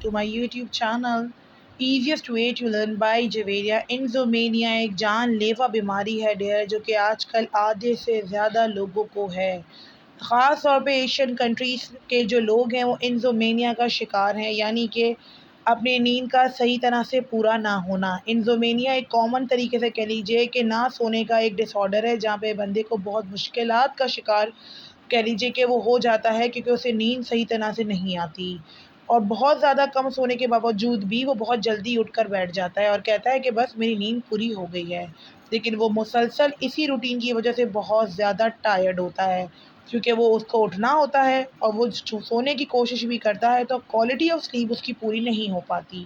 to my YouTube channel. Easiest way to learn by Javeria. Insomnia एक जानलेवा बीमारी है डियर, जो कि आजकल आधे से ज़्यादा लोगों को है। ख़ास तौर पे एशियन कंट्रीज़ के जो लोग हैं वो इंसोमेनिया का शिकार हैं, यानी कि अपनी नींद का सही तरह से पूरा ना होना। इंसोमेनिया एक कॉमन तरीके से कह लीजिए कि ना सोने का एक डिसऑर्डर है, जहाँ पे बंदे को बहुत मुश्किलात का शिकार कह लीजिए कि वो हो जाता है, क्योंकि उसे नींद सही तरह से नहीं आती और बहुत ज़्यादा कम सोने के बावजूद भी वो बहुत जल्दी उठकर बैठ जाता है और कहता है कि बस मेरी नींद पूरी हो गई है। लेकिन वो मुसलसल इसी रूटीन की वजह से बहुत ज़्यादा टायर्ड होता है, क्योंकि वो उसको उठना होता है और वो सोने की कोशिश भी करता है, तो क्वालिटी ऑफ स्लीप उसकी पूरी नहीं हो पाती।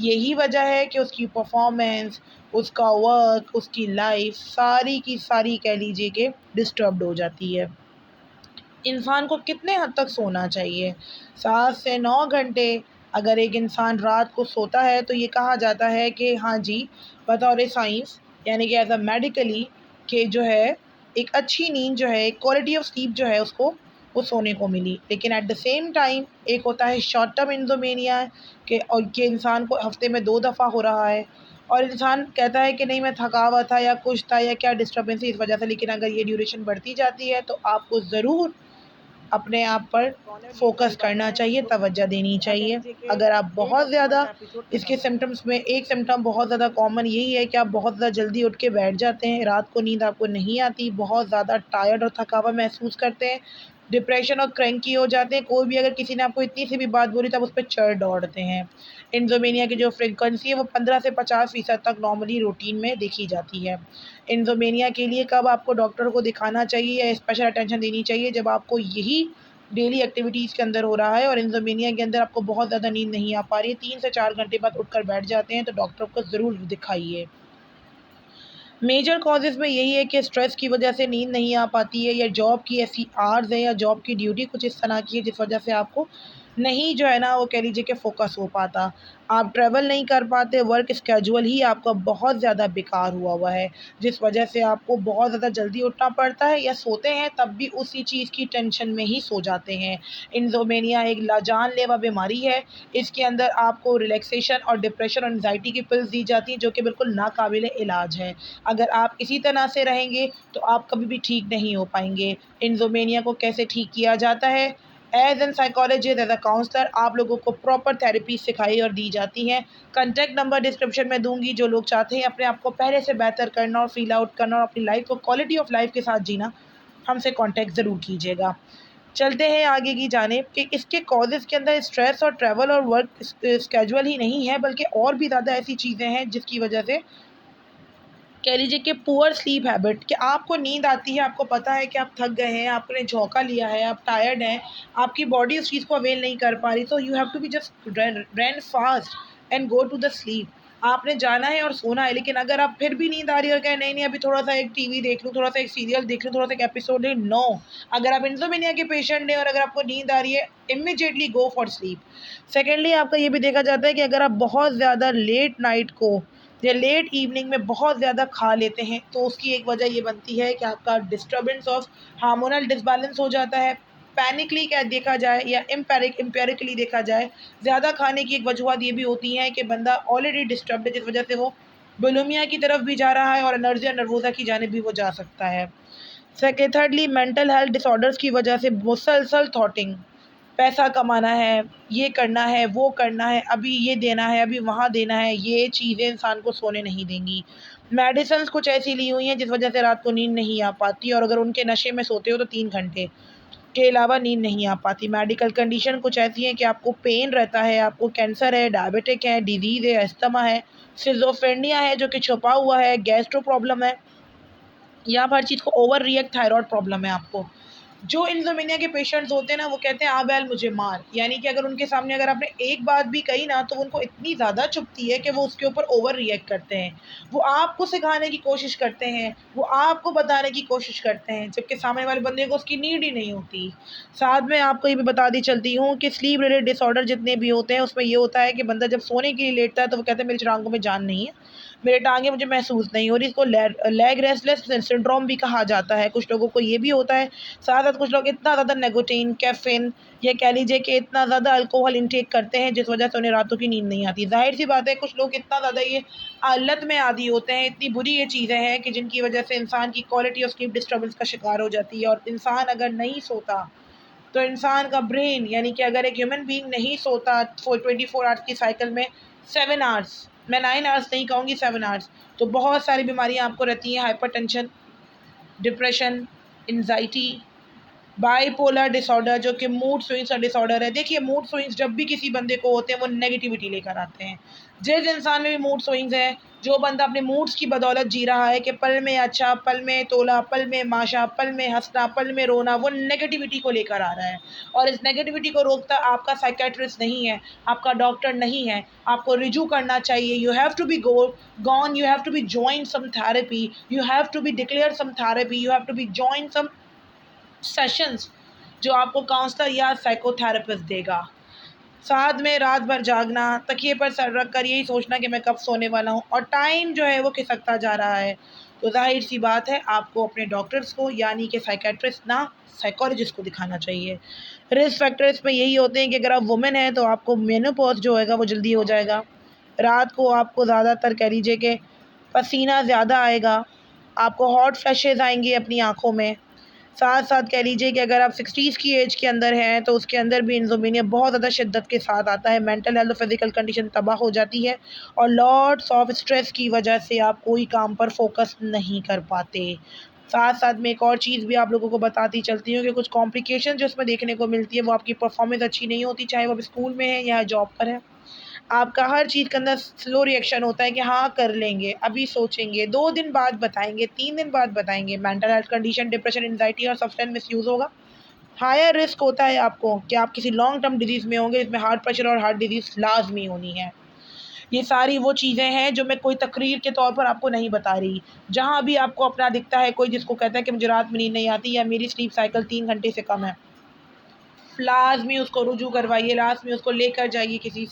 यही वजह है कि उसकी परफॉर्मेंस, उसका वर्क, उसकी लाइफ सारी की सारी कह लीजिए कि डिस्टर्ब्ड हो जाती है। इंसान को कितने हद तक सोना चाहिए? 7 से 9 घंटे अगर एक इंसान रात को सोता है तो ये कहा जाता है कि हाँ जी, बतौर साइंस यानी कि एज़ अ मेडिकली कि जो है एक अच्छी नींद जो है, एक क्वालिटी ऑफ स्लीप जो है उसको वो सोने को मिली। लेकिन एट द सेम टाइम एक होता है शॉर्ट टर्म इंसोमेनिया कि इंसान को हफ़्ते में 2 दफ़ा हो रहा है और इंसान कहता है कि नहीं मैं थका हुआ था या कुछ था या क्या डिस्टर्बेंस है इस वजह से। लेकिन अगर ये ड्यूरेशन बढ़ती जाती है तो आपको ज़रूर अपने आप पर फ़ोकस करना चाहिए, तवज्जो देनी चाहिए। अगर आप बहुत ज़्यादा इसके सिम्पटम्स में एक सिम्पटम बहुत ज़्यादा कॉमन यही है कि आप बहुत ज़्यादा जल्दी उठ के बैठ जाते हैं, रात को नींद आपको नहीं आती, बहुत ज़्यादा टायर्ड और थका हुआ महसूस करते हैं, डिप्रेशन और क्रैंकी हो जाते हैं। कोई भी अगर किसी ने आपको इतनी सी भी बात बोली तो आप उस पे चढ़ दौड़ते हैं। इंसोमेनिया की जो फ्रीक्वेंसी है वो 15 से 50% तक नॉर्मली रूटीन में देखी जाती है। इंसोमेनिया के लिए कब आपको डॉक्टर को दिखाना चाहिए या स्पेशल अटेंशन देनी चाहिए? जब आपको यही डेली एक्टिविटीज़ के अंदर हो रहा है और इंसोमेनिया के अंदर आपको बहुत ज़्यादा नींद नहीं आ पा रही है, 3 से 4 घंटे बाद उठकर बैठ जाते हैं, तो डॉक्टर को ज़रूर दिखाइए। मेजर कॉजेज़ में यही है कि स्ट्रेस की वजह से नींद नहीं आ पाती है या जॉब की ऐसी आवर्स है या जॉब की ड्यूटी कुछ इस तरह की है जिस वजह से आपको नहीं जो है ना वो कह लीजिए कि फ़ोकस हो पाता। आप ट्रैवल नहीं कर पाते, वर्क स्केड्यूल ही आपका बहुत ज़्यादा बेकार हुआ हुआ है, जिस वजह से आपको बहुत ज़्यादा जल्दी उठना पड़ता है या सोते हैं तब भी उसी चीज़ की टेंशन में ही सो जाते हैं। इंसोमेनिया एक जानलेवा बीमारी है, इसके अंदर आपको रिलैक्सेशन और डिप्रेशन और एंग्ज़ायटी की पिल्स दी जाती हैं जो कि बिल्कुल नाकाबिल इलाज है। अगर आप इसी तरह से रहेंगे तो आप कभी भी ठीक नहीं हो पाएँगे। इंसोमेनिया को कैसे ठीक किया जाता है? As an psychologist, as a counsellor आप लोगों को प्रॉपर थेरेपी सिखाई और दी जाती हैं। कॉन्टैक्ट नंबर डिस्क्रिप्शन में दूँगी। जो लोग चाहते हैं अपने आप को पहले से बेहतर करना और फ़ील आउट करना और अपनी लाइफ़ को क्वालिटी ऑफ लाइफ़ के साथ जीना, हमसे कॉन्टैक्ट ज़रूर कीजिएगा। चलते हैं आगे की जानिब कि इसके कॉजेज़ के अंदर स्ट्रेस और ट्रैवल और वर्क स्केड्यूल ही नहीं है, बल्कि और भी ज़्यादा ऐसी चीज़ें हैं जिसकी वजह से कह लीजिए कि पुअर स्लीप हैबिट, कि आपको नींद आती है, आपको पता है कि आप थक गए हैं, आपने झोंका लिया है, आप टायर्ड हैं, आपकी बॉडी उस चीज़ को अवेल नहीं कर पा रही, तो you have to be just run fast and go to the sleep. आपने जाना है और सोना है, लेकिन अगर आप फिर भी नींद आ रही है और कहें नहीं नहीं अभी थोड़ा सा एक टीवी देख लूँ, थोड़ा सा एक सीरियल देख लूँ, थोड़ा सा एक एपिसोड है, नो। अगर आप इंसोमेनिया के पेशेंट हैं और अगर आपको नींद आ रही है, immediately go for sleep. Secondly आपका ये भी देखा जाता है कि अगर आप बहुत ज़्यादा लेट नाइट को या लेट इवनिंग में बहुत ज़्यादा खा लेते हैं तो उसकी एक वजह ये बनती है कि आपका डिस्टर्बेंस ऑफ हार्मोनल डिसबैलेंस हो जाता है। पैनिकली क्या देखा जाए या एम्पेरिकली देखा जाए, ज़्यादा खाने की एक वजूहत ये भी होती हैं कि बंदा ऑलरेडी डिस्टर्ब्ड है, जिस वजह से वो बुलिमिया की तरफ भी जा रहा है और एनर्जी और नर्वोज़ा की जानिब भी वो जा सकता है। थर्डली मेंटल हेल्थ डिसऑर्डर्स की वजह से मुसलसल थॉटिंग, पैसा कमाना है, ये करना है, वो करना है, अभी ये देना है, अभी वहाँ देना है, ये चीज़ें इंसान को सोने नहीं देंगी। मेडिसिन्स कुछ ऐसी ली हुई हैं जिस वजह से रात को नींद नहीं आ पाती और अगर उनके नशे में सोते हो तो 3 घंटे के अलावा नींद नहीं आ पाती। मेडिकल कंडीशन कुछ ऐसी हैं कि आपको पेन रहता है, आपको कैंसर है, डायबिटिक है, डिज़ीज़ है, अस्थमा है, सिज़ोफ्रेनिया है जो कि छुपा हुआ है, गैस्ट्रो प्रॉब्लम है या हर चीज़ को ओवर रिएक्ट थायरॉइड प्रॉब्लम है आपको। जो इंसोमेनिया के पेशेंट्स होते हैं ना वो कहते हैं आ बैल मुझे मार, यानी कि अगर उनके सामने अगर आपने एक बात भी कही ना तो उनको इतनी ज़्यादा चुभती है कि वो उसके ऊपर ओवर रिएक्ट करते हैं। वो आपको सिखाने की कोशिश करते हैं, वो आपको बताने की कोशिश करते हैं, जबकि सामने वाले बंदे को उसकी नीड ही नहीं होती। साथ में आपको ये भी बता दी चलती हूँ कि स्लीप रिलेटेड डिसऑर्डर जितने भी होते हैं उसमें ये होता है कि बंदा जब सोने के लिए लेटता है तो वो कहता है मेरी टांगों में जान नहीं है, मेरे टांगें मुझे महसूस नहीं हो रही। इसको लेग रेस्टलेस सिंड्रोम भी कहा जाता है। कुछ लोगों को ये भी होता है। साथ साथ कुछ लोग इतना ज़्यादा निकोटीन, कैफ़ीन, ये कह लीजिए कि इतना ज़्यादा अल्कोहल इंटेक करते हैं जिस वजह से उन्हें रातों की नींद नहीं आती। ज़ाहिर-सी बात है कुछ लोग इतना ज़्यादा ये लत में आदी होते हैं, इतनी बुरी ये चीज़ें हैं कि जिनकी वजह से इंसान की क्वालिटी ऑफ स्लीप डिस्टर्बेंस का शिकार हो जाती है। और इंसान अगर नहीं सोता तो इंसान का ब्रेन, यानी कि अगर एक ह्यूमन बीइंग नहीं सोता 24 आवर्स की साइकिल में 7 आवर्स, मैं 9 आवर्स नहीं कहूँगी, 7 आवर्स, तो बहुत सारी बीमारियाँ आपको रहती हैं। Hypertension, depression, anxiety, bipolar disorder जो कि मूड स्विंग्स का डिसऑर्डर है। देखिए मूड स्विंग्स जब भी किसी बंदे को होते हैं वो नेगेटिविटी लेकर आते हैं। जिस इंसान में भी मूड स्विंग्स है, जो बंदा अपने मूड्स की बदौलत जी रहा है कि पल में अच्छा, पल में तोला, पल में माशा, पल में हंसना, पल में रोना, वो नेगेटिविटी को लेकर आ रहा है। और इस नेगेटिविटी को रोकता आपका साइकेट्रिस्ट नहीं है, आपका डॉक्टर नहीं है। आपको रिजू करना चाहिए। You have to be gone, you have to be join some therapy, you have to be declare some therapy, you have to be join some sessions जो आपको काउंसलर या साइकोथेरेपिस्ट देगा। साथ में रात भर जागना, तकिए पर सर रख कर यही सोचना कि मैं कब सोने वाला हूँ, और टाइम जो है वो खिसकता जा रहा है। तो ज़ाहिर सी बात है आपको अपने डॉक्टर्स को, यानी कि साइकेट्रिस्ट ना साइकोलॉजिस्ट को दिखाना चाहिए। रिस्क फैक्टर्स में यही होते हैं कि अगर आप वुमेन हैं तो आपको मेनोपॉज जो होएगा वो जल्दी हो जाएगा। रात को आपको ज़्यादातर कह लीजिए कि पसीना ज़्यादा आएगा, आपको हॉट फ्लैशेज़ आएंगी अपनी आँखों में। साथ साथ कह लीजिए कि अगर आप 60s की एज के अंदर हैं तो उसके अंदर भी इंसोम्निया बहुत ज़्यादा शिद्दत के साथ आता है। मेंटल हेल्थ और फिज़िकल कंडीशन तबाह हो जाती है और लॉट्स ऑफ स्ट्रेस की वजह से आप कोई काम पर फोकस नहीं कर पाते। साथ साथ में एक और चीज़ भी आप लोगों को बताती चलती हूँ कि कुछ कॉम्प्लिकेशन जो इसमें देखने को मिलती है वो आपकी परफॉर्मेंस अच्छी नहीं होती, चाहे वो अब स्कूल में है या जॉब पर है। आपका हर चीज़ के अंदर स्लो रिएक्शन होता है कि हाँ कर लेंगे, अभी सोचेंगे, 2 दिन बाद बताएँगे, 3 दिन बाद बताएँगे। Mental health condition, depression, anxiety और सब्सटेंस मिसयूज़ होगा। हायर रिस्क होता है आपको कि आप किसी लॉन्ग टर्म डिज़ीज़ में होंगे जिसमें हार्ट प्रेशर और हार्ट डिज़ीज़ लाज़मी होनी है। ये सारी वो चीज़ें हैं जो मैं कोई तकरीर के तौर पर आपको नहीं बता रही। जहाँ भी आपको अपना दिखता है कोई जिसको कहता है कि मुझे रात में नींद नहीं आती या मेरी स्लीप साइकिल 3 घंटे से कम है, लाज़मी उसको रुजू करवाइए, लाज़मी उसको लेकर जाइए किसी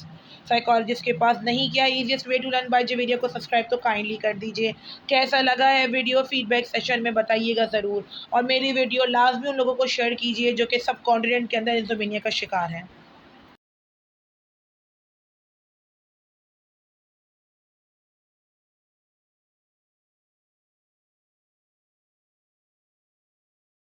साइकोलॉजिस्ट के पास। नहीं किया easiest way to learn by video को सब्सक्राइब तो काइंडली कर दीजिए। कैसा लगा है वीडियो फीडबैक सेशन में बताइएगा ज़रूर, और मेरी वीडियो लाज़मी उन लोगों को शेयर कीजिए जो कि सब कॉन्टिनेंट के अंदर इंसोम्निया का शिकार हैं।